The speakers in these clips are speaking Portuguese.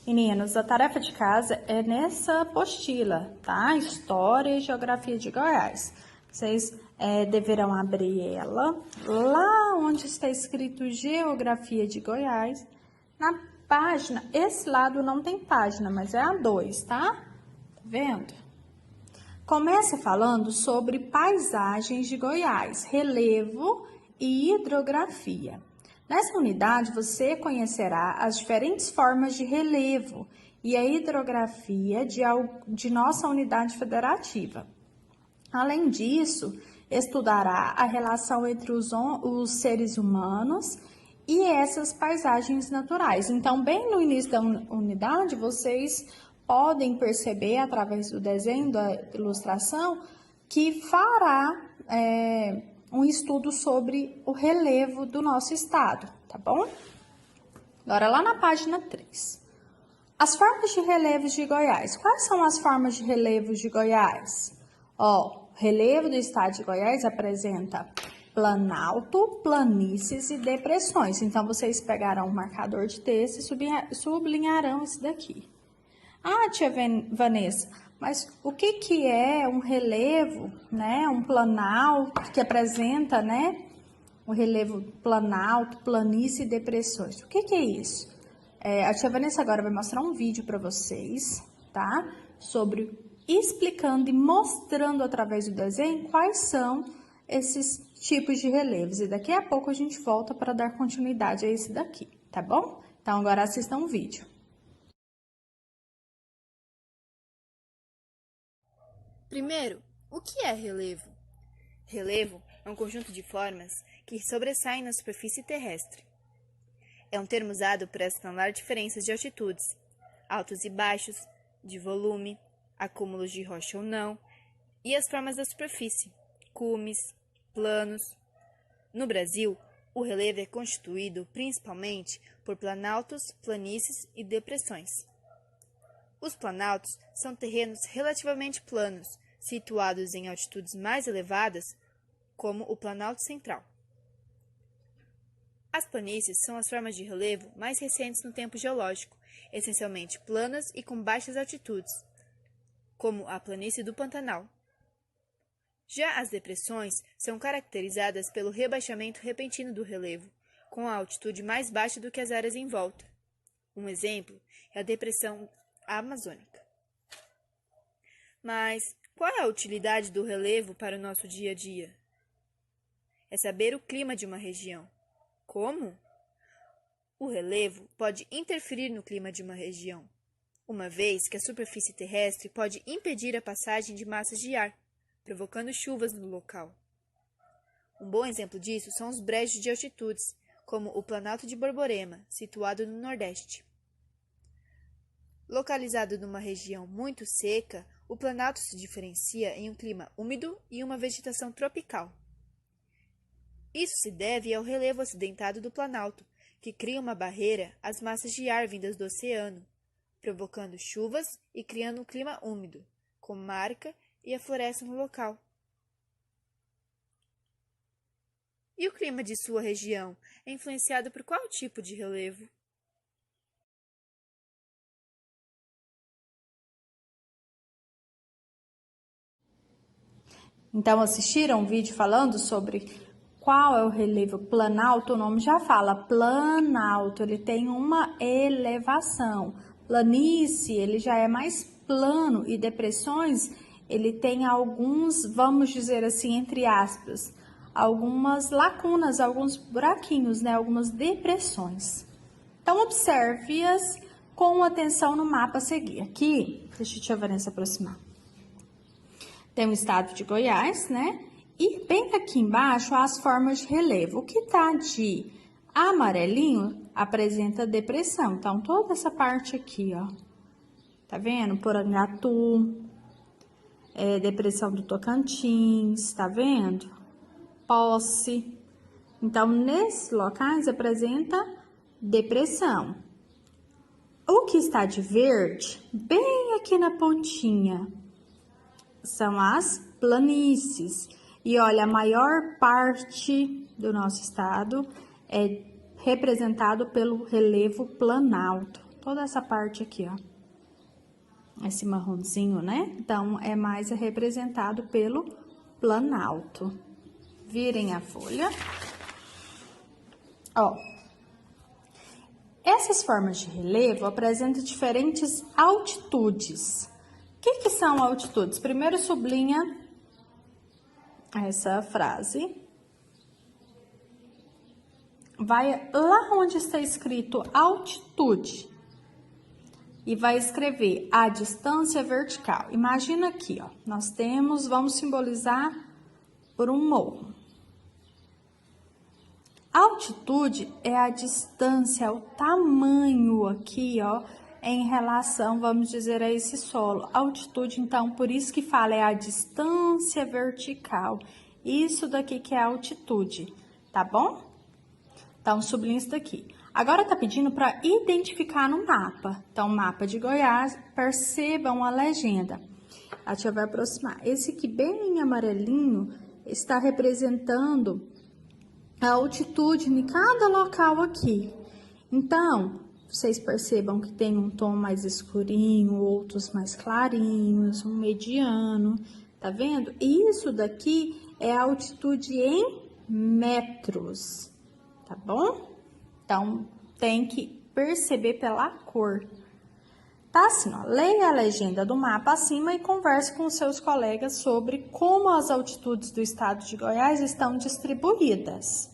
Meninos, a tarefa de casa é nessa apostila, tá? História e Geografia de Goiás. Vocês deverão abrir ela lá onde está escrito Geografia de Goiás. Na página, esse lado não tem página, mas é a 2, tá? Tá vendo? Começa falando sobre paisagens de Goiás, relevo e hidrografia. Nessa unidade, você conhecerá as diferentes formas de relevo e a hidrografia de nossa unidade federativa. Além disso, estudará a relação entre os seres humanos e essas paisagens naturais. Então, bem no início da unidade, vocês podem perceber, através do desenho, da ilustração, que fará um estudo sobre o relevo do nosso estado, tá bom? Agora, lá na página 3. As formas de relevos de Goiás. Quais são as formas de relevos de Goiás? Ó, o relevo do estado de Goiás apresenta planalto, planícies e depressões. Então, vocês pegarão um marcador de texto e sublinharão isso daqui. Ah, tia Vanessa, mas o que é um relevo, né? Um planalto que apresenta, né? O relevo planalto, planície e depressões. O que é isso? A tia Vanessa agora vai mostrar um vídeo para vocês, tá? Explicando e mostrando através do desenho quais são esses tipos de relevos. E daqui a pouco a gente volta para dar continuidade a esse daqui, tá bom? Então agora assistam o vídeo. Primeiro, o que é relevo? Relevo é um conjunto de formas que sobressaem na superfície terrestre. É um termo usado para assinalar diferenças de altitudes, altos e baixos, de volume, acúmulos de rocha ou não, e as formas da superfície, cumes, planos. No Brasil, o relevo é constituído principalmente por planaltos, planícies e depressões. Os planaltos são terrenos relativamente planos, situados em altitudes mais elevadas, como o Planalto Central. As planícies são as formas de relevo mais recentes no tempo geológico, essencialmente planas e com baixas altitudes, como a planície do Pantanal. Já as depressões são caracterizadas pelo rebaixamento repentino do relevo, com a altitude mais baixa do que as áreas em volta. Um exemplo é a depressão amazônica. Mas qual é a utilidade do relevo para o nosso dia a dia? É saber o clima de uma região. Como? O relevo pode interferir no clima de uma região, uma vez que a superfície terrestre pode impedir a passagem de massas de ar, provocando chuvas no local. Um bom exemplo disso são os brejos de altitudes, como o Planalto de Borborema, situado no Nordeste. Localizado numa região muito seca, o Planalto se diferencia em um clima úmido e uma vegetação tropical. Isso se deve ao relevo acidentado do Planalto, que cria uma barreira às massas de ar vindas do oceano, provocando chuvas e criando um clima úmido, com marca e a floresta no local. E o clima de sua região é influenciado por qual tipo de relevo? Então, assistiram um vídeo falando sobre qual é o relevo planalto? O nome já fala, planalto, ele tem uma elevação. Planície, ele já é mais plano, e depressões, ele tem alguns, vamos dizer assim, entre aspas, algumas lacunas, alguns buraquinhos, né? Algumas depressões. Então, observe-as com atenção no mapa a seguir. Aqui, deixa a tia Vanessa aproximar. Tem o estado de Goiás, né? E bem aqui embaixo, as formas de relevo. O que tá de amarelinho apresenta depressão. Então, toda essa parte aqui, ó. Tá vendo? Porangatu, depressão do Tocantins, tá vendo? Posse. Então, nesses locais apresenta depressão. O que está de verde, bem aqui na pontinha, são as planícies. E olha, a maior parte do nosso estado é representado pelo relevo planalto, toda essa parte aqui, ó. Esse marronzinho, né? Então, é mais representado pelo planalto. Virem a folha. Ó. Essas formas de relevo apresentam diferentes altitudes. O que são altitudes? Primeiro sublinha essa frase. Vai lá onde está escrito altitude e vai escrever a distância vertical. Imagina aqui, ó, nós temos, vamos simbolizar por um morro. Altitude é a distância, é o tamanho aqui, ó, em relação, vamos dizer, a esse solo. Altitude, então, por isso que fala, é a distância vertical. Isso daqui que é a altitude, tá bom? Então, sublinha isso daqui. Agora, tá pedindo para identificar no mapa. Então, mapa de Goiás, percebam a legenda. A tia vai aproximar. Esse aqui, bem em amarelinho, está representando a altitude em cada local aqui. Então, vocês percebam que tem um tom mais escurinho, outros mais clarinhos, um mediano, tá vendo? Isso daqui é a altitude em metros, tá bom? Então, tem que perceber pela cor. Tá assim, ó, leia a legenda do mapa acima e converse com seus colegas sobre como as altitudes do estado de Goiás estão distribuídas.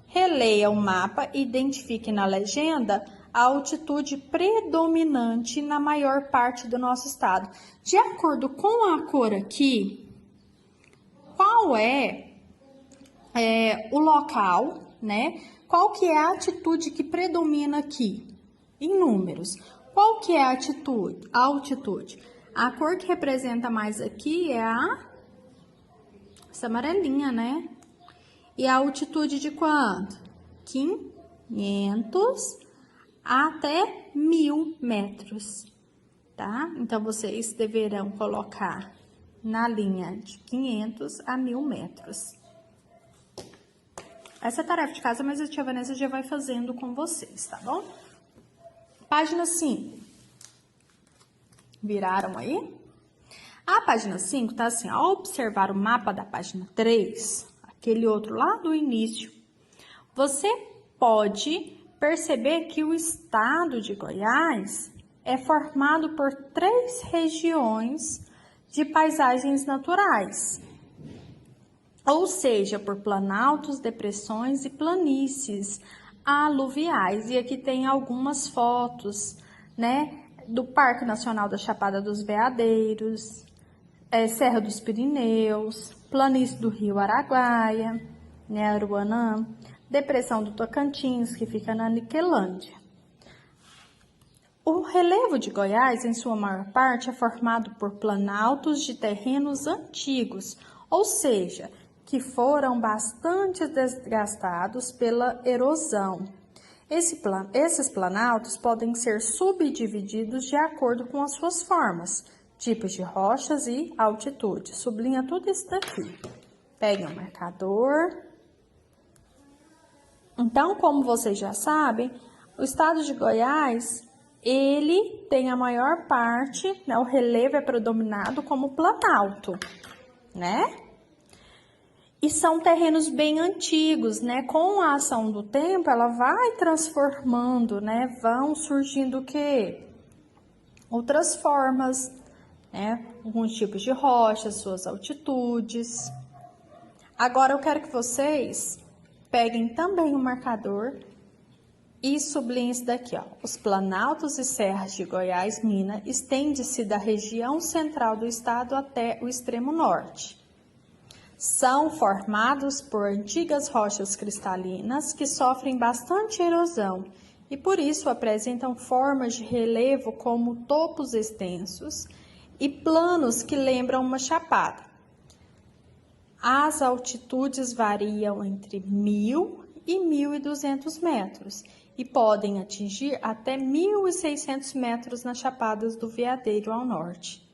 Releia o mapa e identifique na legenda a altitude predominante na maior parte do nosso estado. De acordo com a cor aqui, qual é o local, né? Qual que é a altitude que predomina aqui? Em números. Qual que é a altitude? A cor que representa mais aqui é essa amarelinha, né? E a altitude de quanto? 500 até 1000 metros, tá? Então, vocês deverão colocar na linha de 500 a 1000 metros. Essa é a tarefa de casa, mas a tia Vanessa já vai fazendo com vocês, tá bom? Página 5. Viraram aí? A página 5 tá assim, ao observar o mapa da página 3, aquele outro lá do início, você pode perceber que o estado de Goiás é formado por 3 regiões de paisagens naturais. Ou seja, por planaltos, depressões e planícies aluviais. E aqui tem algumas fotos, né, do Parque Nacional da Chapada dos Veadeiros, Serra dos Pirineus, planície do Rio Araguaia, né, Aruanã, depressão do Tocantins, que fica na Niquelândia. O relevo de Goiás, em sua maior parte, é formado por planaltos de terrenos antigos, ou seja, que foram bastante desgastados pela erosão. Esses planaltos podem ser subdivididos de acordo com as suas formas, tipos de rochas e altitude. Sublinha tudo isso daqui. Pegue um marcador. Então, como vocês já sabem, o estado de Goiás, ele tem a maior parte, né, o relevo é predominado como planalto, né? E são terrenos bem antigos, né? Com a ação do tempo, ela vai transformando, né? Vão surgindo o quê? Outras formas, né? Alguns tipos de rochas, suas altitudes. Agora, eu quero que vocês peguem também o marcador e sublinhem isso daqui, ó. Os planaltos e serras de Goiás, Minas, estende-se da região central do estado até o extremo norte. São formados por antigas rochas cristalinas que sofrem bastante erosão e por isso apresentam formas de relevo como topos extensos e planos que lembram uma chapada. As altitudes variam entre 1000 e 1200 metros e podem atingir até 1600 metros nas chapadas do Veadeiro ao norte.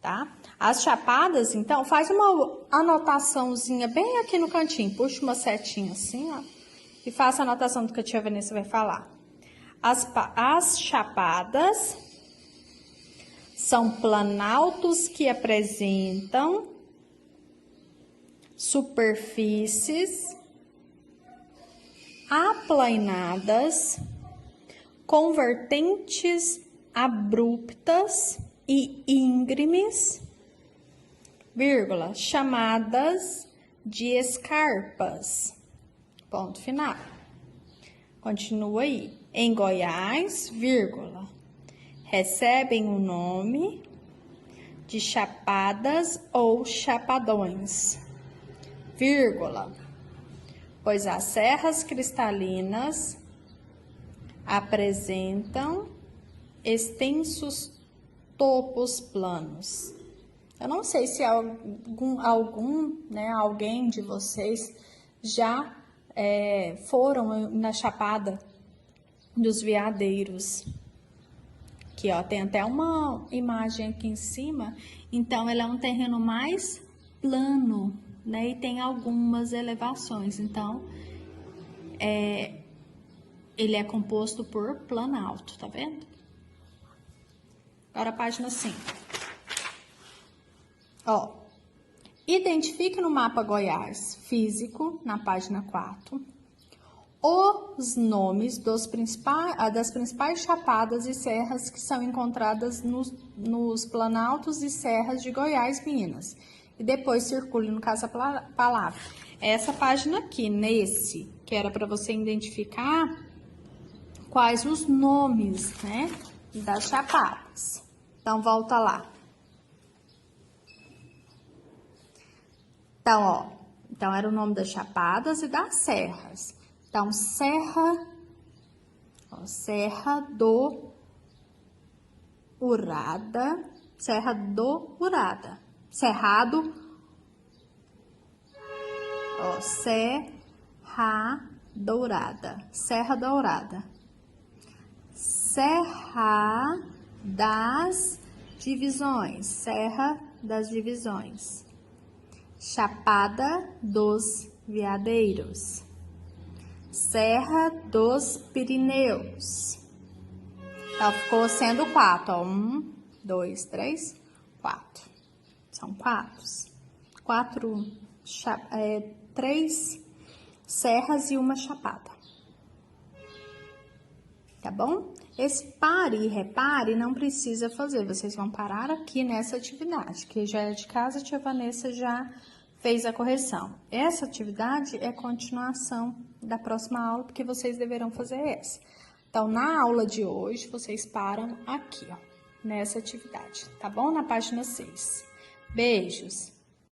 Tá? As chapadas, então, faz uma anotaçãozinha bem aqui no cantinho, puxa uma setinha assim, ó, e faça a anotação do que a tia Vanessa vai falar. As chapadas são planaltos que apresentam superfícies aplainadas com vertentes abruptas e íngremes, vírgula, chamadas de escarpas. Ponto final. Continua aí. Em Goiás, vírgula, recebem o nome de chapadas ou chapadões, vírgula, pois as serras cristalinas apresentam extensos topos planos. Eu não sei se alguém de vocês já foram na Chapada dos Veadeiros. Aqui, ó, tem até uma imagem aqui em cima. Então, ele é um terreno mais plano, né? E tem algumas elevações. Então, ele é composto por planalto, tá vendo? Agora, a página 5. Ó, identifique no mapa Goiás físico, na página 4, os nomes das principais chapadas e serras que são encontradas nos planaltos e serras de Goiás, Minas. E depois circule no caça-palavra. Essa página aqui, que era para você identificar quais os nomes, né, das chapadas. Então, volta lá. Então, ó, era o nome das chapadas e das serras. Então, Serra do Urada, Cerrado, ó, Serra Dourada, Serra Dourada, Serra das Divisões, Chapada dos Veadeiros, Serra dos Pirineus. Então, ficou sendo 4, ó. 1, 2, 3, 4. São 3 serras e uma chapada. Tá bom? Esse pare e repare não precisa fazer. Vocês vão parar aqui nessa atividade, que já é de casa, a tia Vanessa já fez a correção. Essa atividade é continuação da próxima aula, porque vocês deverão fazer essa. Então, na aula de hoje, vocês param aqui, ó, nessa atividade, tá bom? Na página 6. Beijos!